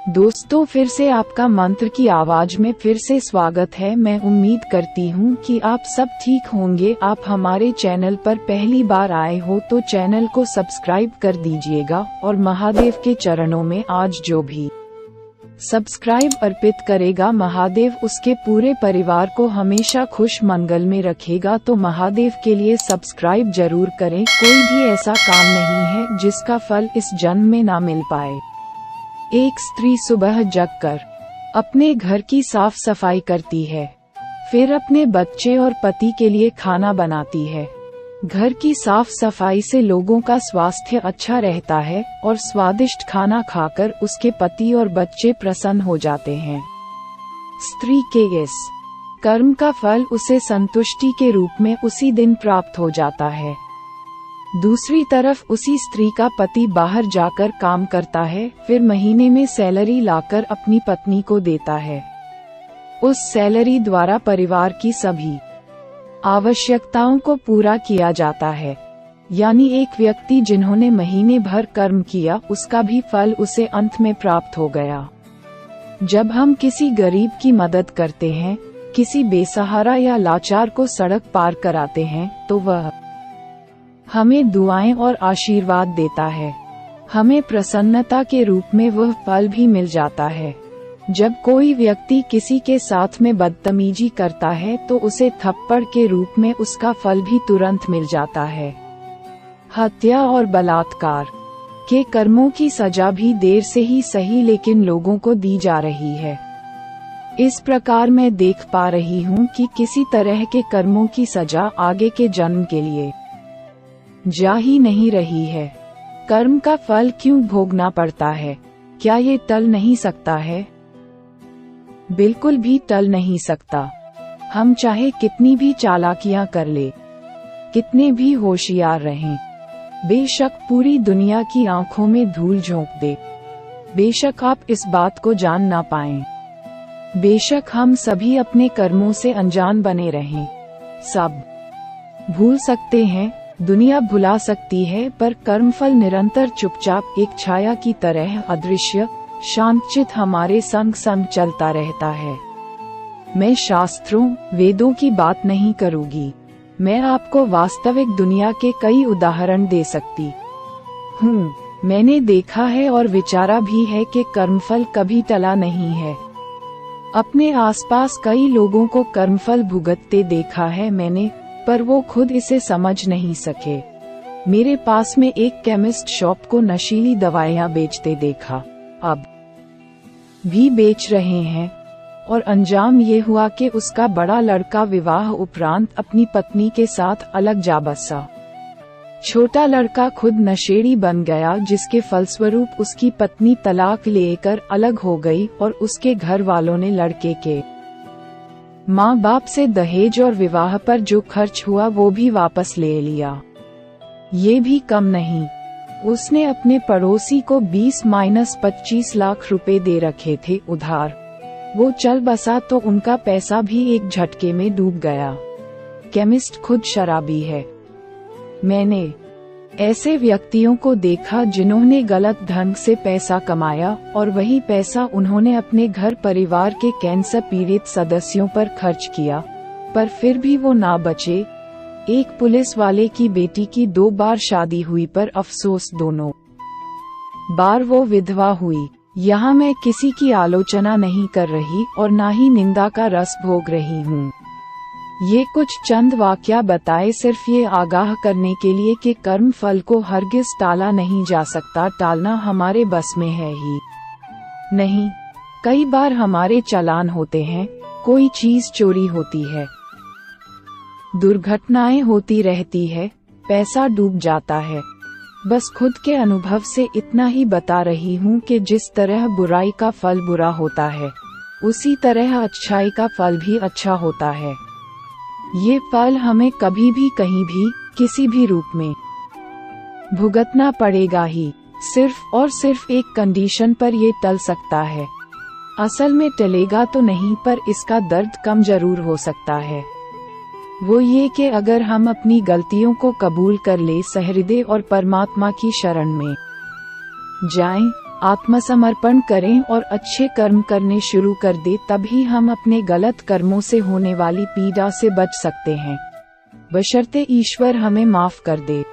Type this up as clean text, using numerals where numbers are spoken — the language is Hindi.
दोस्तों, फिर से आपका मंत्र की आवाज में फिर से स्वागत है। मैं उम्मीद करती हूँ कि आप सब ठीक होंगे। आप हमारे चैनल पर पहली बार आए हो तो चैनल को सब्सक्राइब कर दीजिएगा और महादेव के चरणों में आज जो भी सब्सक्राइब अर्पित करेगा, महादेव उसके पूरे परिवार को हमेशा खुश मंगल में रखेगा। तो महादेव के लिए सब्सक्राइब जरूर करें। कोई भी ऐसा काम नहीं है जिसका फल इस जन्म में ना मिल पाए। एक स्त्री सुबह जगकर अपने घर की साफ सफाई करती है, फिर अपने बच्चे और पति के लिए खाना बनाती है। घर की साफ सफाई से लोगों का स्वास्थ्य अच्छा रहता है और स्वादिष्ट खाना खाकर उसके पति और बच्चे प्रसन्न हो जाते हैं। स्त्री के इस कर्म का फल उसे संतुष्टि के रूप में उसी दिन प्राप्त हो जाता है। दूसरी तरफ उसी स्त्री का पति बाहर जाकर काम करता है, फिर महीने में सैलरी लाकर अपनी पत्नी को देता है। उस सैलरी द्वारा परिवार की सभी आवश्यकताओं को पूरा किया जाता है। यानी एक व्यक्ति जिन्होंने महीने भर कर्म किया, उसका भी फल उसे अंत में प्राप्त हो गया। जब हम किसी गरीब की मदद करते हैं, किसी बेसहारा या लाचार को सड़क पार कराते हैं, तो वह हमें दुआएं और आशीर्वाद देता है। हमें प्रसन्नता के रूप में वह फल भी मिल जाता है। जब कोई व्यक्ति किसी के साथ में बदतमीजी करता है तो उसे थप्पड़ के रूप में उसका फल भी तुरंत मिल जाता है। हत्या और बलात्कार के कर्मों की सजा भी देर से ही सही लेकिन लोगों को दी जा रही है। इस प्रकार मैं देख पा रही हूँ कि किसी तरह के कर्मों की सजा आगे के जन्म के लिए जा ही नहीं रही है। कर्म का फल क्यों भोगना पड़ता है? क्या ये टल नहीं सकता है? बिल्कुल भी टल नहीं सकता। हम चाहे कितनी भी चालाकियां कर ले, कितने भी होशियार रहें, बेशक पूरी दुनिया की आंखों में धूल झोंक दे, बेशक आप इस बात को जान ना पाएं, बेशक हम सभी अपने कर्मों से अनजान बने रहें, सब भूल सकते हैं, दुनिया भुला सकती है, पर कर्मफल निरंतर चुपचाप एक छाया की तरह अदृश्य शांतचित हमारे संग संग चलता रहता है। मैं शास्त्रों वेदों की बात नहीं करूंगी, मैं आपको वास्तविक दुनिया के कई उदाहरण दे सकती हूँ। मैंने देखा है और विचारा भी है कि कर्मफल कभी टला नहीं है। अपने आसपास कई लोगों को कर्मफल भुगतते देखा है मैंने, पर वो खुद इसे समझ नहीं सके। मेरे पास में एक केमिस्ट शॉप को नशीली दवाइयाँ बेचते देखा, अब भी बेच रहे हैं, और अंजाम ये हुआ कि उसका बड़ा लड़का विवाह उपरांत अपनी पत्नी के साथ अलग जा बसा। छोटा लड़का खुद नशेड़ी बन गया, जिसके फलस्वरूप उसकी पत्नी तलाक लेकर अलग हो गई और उसके घर वालों ने लड़के के माँ बाप से दहेज और विवाह पर जो खर्च हुआ वो भी वापस ले लिया। ये भी कम नहीं, उसने अपने पड़ोसी को 20-25 लाख रुपए दे रखे थे उधार। वो चल बसा तो उनका पैसा भी एक झटके में डूब गया। केमिस्ट खुद शराबी है। मैंने ऐसे व्यक्तियों को देखा जिन्होंने गलत ढंग से पैसा कमाया और वही पैसा उन्होंने अपने घर परिवार के कैंसर पीड़ित सदस्यों पर खर्च किया, पर फिर भी वो ना बचे। एक पुलिस वाले की बेटी की 2 बार शादी हुई, पर अफसोस दोनों बार वो विधवा हुई। यहाँ मैं किसी की आलोचना नहीं कर रही और ना ही निंदा का रस भोग रही हूँ। ये कुछ चंद वाकया बताए सिर्फ ये आगाह करने के लिए कि कर्म फल को हरगिज टाला नहीं जा सकता। टालना हमारे बस में है ही नहीं। कई बार हमारे चालान होते हैं, कोई चीज चोरी होती है, दुर्घटनाएं होती रहती है, पैसा डूब जाता है। बस खुद के अनुभव से इतना ही बता रही हूँ कि जिस तरह बुराई का फल बुरा होता है, उसी तरह अच्छाई का फल भी अच्छा होता है। ये फल हमें कभी भी कहीं भी किसी भी रूप में भुगतना पड़ेगा ही। सिर्फ और सिर्फ एक कंडीशन पर ये टल सकता है। असल में टलेगा तो नहीं, पर इसका दर्द कम जरूर हो सकता है। वो ये कि अगर हम अपनी गलतियों को कबूल कर ले, सहृदय और परमात्मा की शरण में जाएं, आत्मसमर्पण करें और अच्छे कर्म करने शुरू कर दे, तभी हम अपने गलत कर्मों से होने वाली पीड़ा से बच सकते हैं, बशर्ते ईश्वर हमें माफ कर दे।